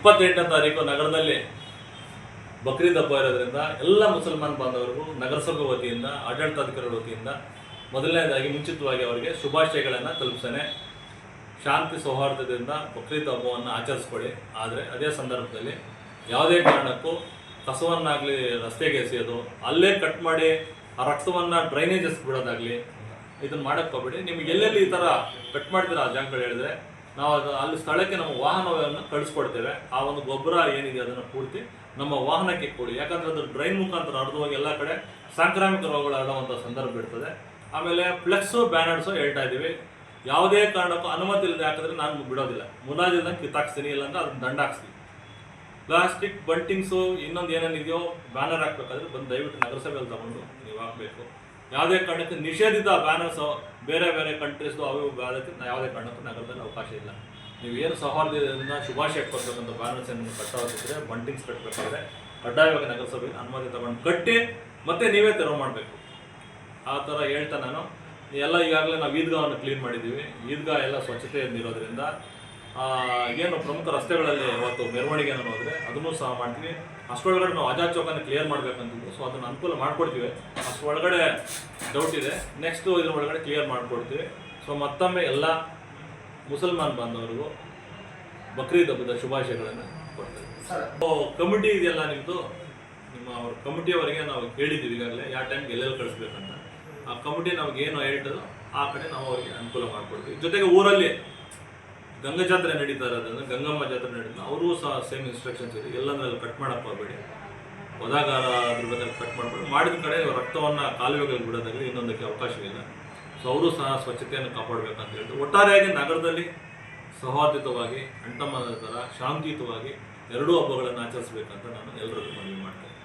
28ನೇ ತಾರೀಕು ನಗರದಲ್ಲಿ ಬಕ್ರೀದ್ ಹಬ್ಬ ಇರೋದ್ರಿಂದ ಎಲ್ಲ ಮುಸಲ್ಮಾನ್ ಬಾಂಧವರಿಗೂ ನಗರಸಭೆ ವತಿಯಿಂದ ಆಡಳಿತಾಧಿಕಾರಿಗಳ ವತಿಯಿಂದ ಮೊದಲನೇದಾಗಿ ಮುಂಚಿತವಾಗಿ ಅವರಿಗೆ ಶುಭಾಶಯಗಳನ್ನು ತಲುಪಿಸ್ತೇನೆ. ಶಾಂತಿ ಸೌಹಾರ್ದದಿಂದ ಬಕ್ರೀದ್ ಹಬ್ಬವನ್ನು ಆಚರಿಸ್ಕೊಳ್ಳಿ. ಆದರೆ ಅದೇ ಸಂದರ್ಭದಲ್ಲಿ ಯಾವುದೇ ಕಾರಣಕ್ಕೂ ಕಸವನ್ನಾಗಲಿ ರಸ್ತೆಗೆ ಎಸೆಯೋದು, ಅಲ್ಲೇ ಕಟ್ ಮಾಡಿ ಆ ರಕ್ತವನ್ನು ಡ್ರೈನೇಜಸ್ ಬಿಡೋದಾಗಲಿ ಇದನ್ನು ಮಾಡೋಕ್ಕೆ ಹೋಗ್ಬೇಡಿ. ನಿಮ್ಗೆ ಎಲ್ಲೆಲ್ಲಿ ಈ ಥರ ಕಟ್ ಮಾಡ್ತೀರ ಆ ಜಾಗಗಳು ಹೇಳಿದ್ರೆ ನಾವು ಅಲ್ಲಿ ಸ್ಥಳಕ್ಕೆ ನಮ್ಮ ವಾಹನವನ್ನು ಕಳಿಸ್ಕೊಡ್ತೇವೆ. ಆ ಒಂದು ಗೊಬ್ಬರ ಏನಿದೆ ಅದನ್ನು ಪೂರ್ತಿ ನಮ್ಮ ವಾಹನಕ್ಕೆ ಕೊಡಿ. ಯಾಕಂದರೆ ಅದು ಡ್ರೈನ್ ಮುಖಾಂತರ ಹರಿದು ಹೋಗಿ ಎಲ್ಲ ಕಡೆ ಸಾಂಕ್ರಾಮಿಕ ರೋಗಗಳು ಹರಡುವಂಥ ಸಂದರ್ಭ ಇರ್ತದೆ. ಆಮೇಲೆ ಫ್ಲೆಕ್ಸು ಬ್ಯಾನರ್ಸು ಹೇಳ್ತಾ ಇದ್ದೀವಿ, ಯಾವುದೇ ಕಾರಣಕ್ಕೂ ಅನುಮತಿ ಇಲ್ಲದೆ ಹಾಕಿದ್ರೆ ನಾನು ಬಿಡೋದಿಲ್ಲ, ಮುಲಾಜಿಲ್ದಂಗೆ ಕಿತ್ತಾಕ್ಸ್ತೀನಿ, ಇಲ್ಲಾಂದ್ರೆ ಅದನ್ನು ದಂಡ ಹಾಕ್ಸ್ತೀನಿ. ಪ್ಲಾಸ್ಟಿಕ್ ಬಂಟಿಂಗ್ಸು ಇನ್ನೊಂದು ಏನೇನಿದೆಯೋ ಬ್ಯಾನರ್ ಹಾಕ್ಬೇಕಾದ್ರೆ ಬಂದು ದಯವಿಟ್ಟು ನಗರಸಭೆಯಲ್ಲಿ ತಗೊಂಡು ನೀವು ಹಾಕಬೇಕು. ಯಾವುದೇ ಕಾರಣಕ್ಕೆ ನಿಷೇಧಿತ ಬ್ಯಾನರ್ಸು ಬೇರೆ ಬೇರೆ ಕಂಟ್ರೀಸ್ದು ಅವು ಅದಕ್ಕೆ ಯಾವುದೇ ಕಾರಣಕ್ಕೂ ನಗರದಲ್ಲಿ ಅವಕಾಶ ಇಲ್ಲ. ನೀವು ಏನು ಸೌಹಾರ್ದದಿಂದ ಶುಭಾಶಯ ಕೊಡ್ಬೇಕಂತ ಬ್ಯಾನರ್ಸ್ ಏನು ಕಟ್ಟೋದಿದ್ರೆ, ಬಂಟಿಂಗ್ಸ್ ಕಟ್ಟಬೇಕಾದ್ರೆ ಕಡ್ಡಾಯವಾಗಿ ನಗರಸಭೆಗೆ ಅನುಮತಿ ತಗೊಂಡು ಕಟ್ಟಿ ಮತ್ತೆ ನೀವೇ ತೆರವು ಮಾಡಬೇಕು. ಆ ಥರ ಹೇಳ್ತಾ ನಾನು ಎಲ್ಲ ಈಗಾಗಲೇ ನಾವು ಈದ್ಗಾವನ್ನು ಕ್ಲೀನ್ ಮಾಡಿದ್ದೀವಿ. ಈದ್ಗಾ ಎಲ್ಲ ಸ್ವಚ್ಛತೆಯಿಂದ ಇರೋದ್ರಿಂದ ಏನು ಪ್ರಮುಖ ರಸ್ತೆಗಳಲ್ಲಿ ಇವತ್ತು ಮೆರವಣಿಗೆಯನ್ನು ಹೋದರೆ ಅದನ್ನು ಸಹ ಮಾಡ್ತೀವಿ. ಅಷ್ಟರೊಳಗಡೆ ನಾವು ಆಜಾದ್ ಚೌಕನ್ನು ಕ್ಲಿಯರ್ ಮಾಡಬೇಕಂತಿದ್ದು, ಸೊ ಅದನ್ನು ಅನುಕೂಲ ಮಾಡಿಕೊಡ್ತೀವಿ. ಅಷ್ಟರೊಳಗಡೆ ಡೌಟ್ ಇದೆ, ನೆಕ್ಸ್ಟು ಇದ್ರ ಒಳಗಡೆ ಕ್ಲಿಯರ್ ಮಾಡಿಕೊಡ್ತೀವಿ. ಸೊ ಮತ್ತೊಮ್ಮೆ ಎಲ್ಲ ಮುಸಲ್ಮಾನ್ ಬಾಂಧವರಿಗೂ ಬಕ್ರೀದ್ ಹಬ್ಬದ ಶುಭಾಶಯಗಳನ್ನು ಕೊಡ್ತೇವೆ. ಕಮಿಟಿ ಇದೆಯಲ್ಲ ನಿಮ್ಮದು, ಅವ್ರ ಕಮಿಟಿಯವರಿಗೆ ನಾವು ಹೇಳಿದ್ದೀವಿ ಈಗಾಗಲೇ ಯಾವ ಟೈಮ್ಗೆ ಎಲ್ಲೆಲ್ಲಿ ಕಳಿಸ್ಬೇಕಂತ. ಆ ಕಮಿಟಿ ನಮಗೇನು ಹೇಳ್ತದೋ ಆ ಕಡೆ ನಾವು ಅವರಿಗೆ ಅನುಕೂಲ ಮಾಡಿಕೊಡ್ತೀವಿ. ಜೊತೆಗೆ ಊರಲ್ಲಿ ಗಂಗಾ ಜಾತ್ರೆ ನಡೀತಾ ಇರೋದ್ರಿಂದ, ಗಂಗಮ್ಮ ಜಾತ್ರೆ ನಡೀತಾ, ಅವರೂ ಸಹ ಸೇಮ್ ಇನ್ಸ್ಟ್ರಕ್ಷನ್ಸ್ ಇದೆ. ಎಲ್ಲಂದ್ರಲ್ಲಿ ಕಟ್ ಮಾಡಕ್ಕೆ ಹೋಗಬೇಡಿ, ಹೊದಾಗಾರ ಅದ್ರ ಬಗ್ಗೆ ಕಟ್ ಮಾಡಬೇಡಿ. ಮಾಡಿದ ಕಡೆ ರಕ್ತವನ್ನು ಕಾಲುವೆಗಳಿಗೆ ಬಿಡೋದಾಗಲಿ ಇನ್ನೊಂದಕ್ಕೆ ಅವಕಾಶವಿಲ್ಲ. ಸೊ ಅವರು ಸಹ ಸ್ವಚ್ಛತೆಯನ್ನು ಕಾಪಾಡಬೇಕಂತ ಹೇಳ್ತಾರೆ. ಒಟ್ಟಾರೆಯಾಗಿ ನಗರದಲ್ಲಿ ಸೌಹಾರ್ದಯುತವಾಗಿ, ಅಂಟಮನದ ಥರ ಶಾಂತಿಯುತವಾಗಿ ಎರಡೂ ಹಬ್ಬಗಳನ್ನು ಆಚರಿಸಬೇಕಂತ ನಾನು ಎಲ್ಲರಿಗೂ ಮನವಿ ಮಾಡ್ತೇನೆ.